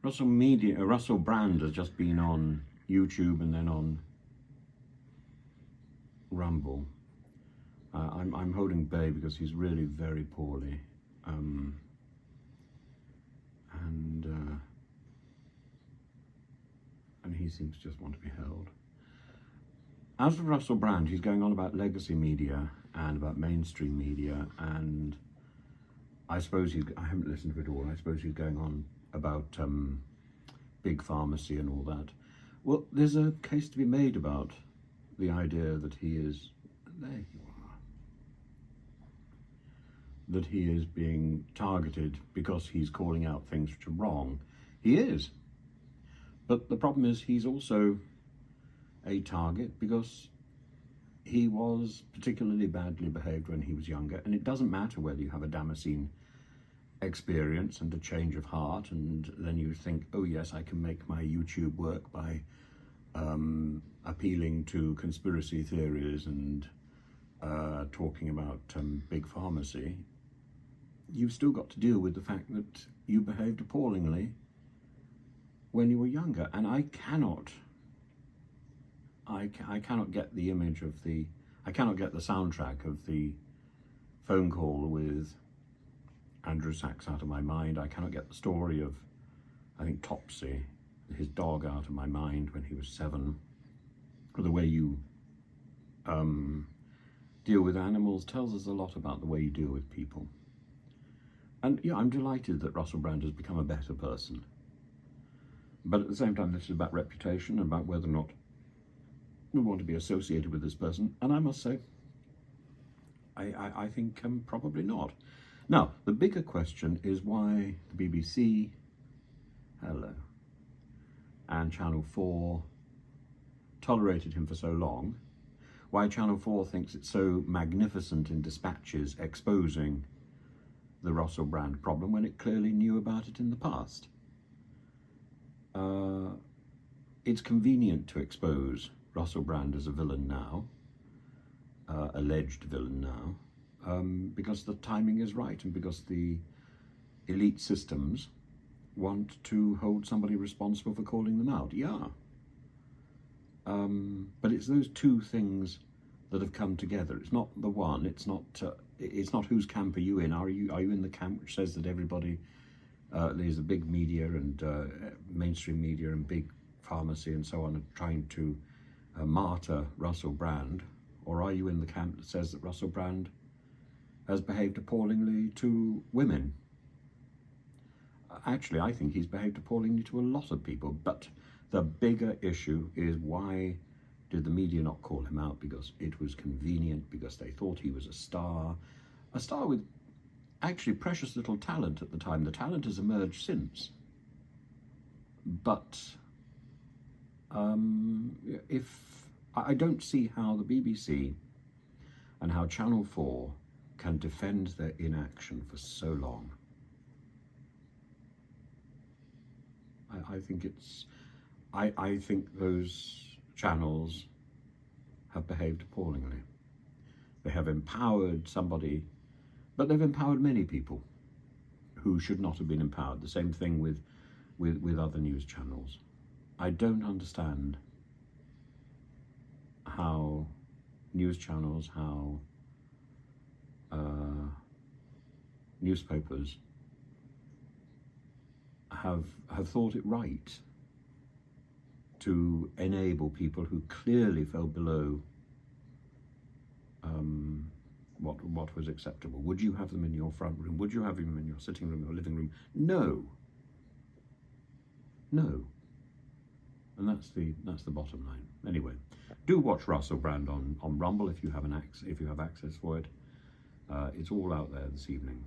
Russell Brand has just been on YouTube and then on Rumble. I'm holding Bay because he's really very poorly, and he seems to just want to be held. As for Russell Brand, he's going on about legacy media and about mainstream media, and I haven't listened to it all. I suppose he's going on about big pharmacy and all that. Well, there's a case to be made about the idea that he is, there you are, that he is being targeted because he's calling out things which are wrong. He is. But the problem is he's also a target because he was particularly badly behaved when he was younger, and it doesn't matter whether you have a Damascene experience and a change of heart and then you think, oh yes, I can make my YouTube work by appealing to conspiracy theories and talking about big pharmacy. You've still got to deal with the fact that you behaved appallingly when you were younger, and I cannot get the image of I cannot get the soundtrack of the phone call with Andrew Sachs out of my mind. I cannot get the story of, I think, Topsy, his dog, out of my mind when he was 7. The way you deal with animals tells us a lot about the way you deal with people. And yeah, I'm delighted that Russell Brand has become a better person. But at the same time, this is about reputation and about whether or not we want to be associated with this person. And I must say, I think probably not. Now, the bigger question is why the BBC, hello, and Channel 4 tolerated him for so long, why Channel 4 thinks it's so magnificent in dispatches exposing the Russell Brand problem when it clearly knew about it in the past. It's convenient to expose Russell Brand as a villain now, alleged villain now, because the timing is right and because the elite systems want to hold somebody responsible for calling them out. Yeah. But it's those two things that have come together. It's not the one. It's not whose camp are you in. Are you in the camp which says that everybody, there's the big media and mainstream media and big pharmacy and so on are trying to martyr Russell Brand, or are you in the camp that says that Russell Brand has behaved appallingly to women? Actually, I think he's behaved appallingly to a lot of people, but the bigger issue is why did the media not call him out? Because it was convenient, because they thought he was a star with actually precious little talent at the time. The talent has emerged since. But I don't see how the BBC and how Channel 4 can defend their inaction for so long. I think those channels have behaved appallingly. They have empowered somebody, but they've empowered many people who should not have been empowered. The same thing with other news channels. I don't understand how news channels, how newspapers have thought it right to enable people who clearly fell below what was acceptable. Would you have them in your front room? Would you have them in your sitting room or living room? No. No. And that's the bottom line. Anyway, do watch Russell Brand on Rumble if you have access for it. It's all out there this evening,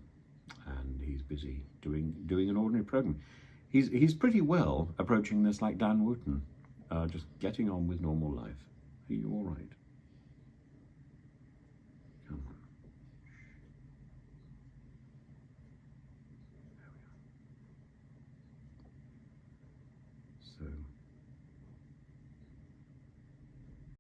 and he's busy doing an ordinary program. He's pretty well approaching this like Dan Wootton, just getting on with normal life. Are you all right? Come on. There we are. So.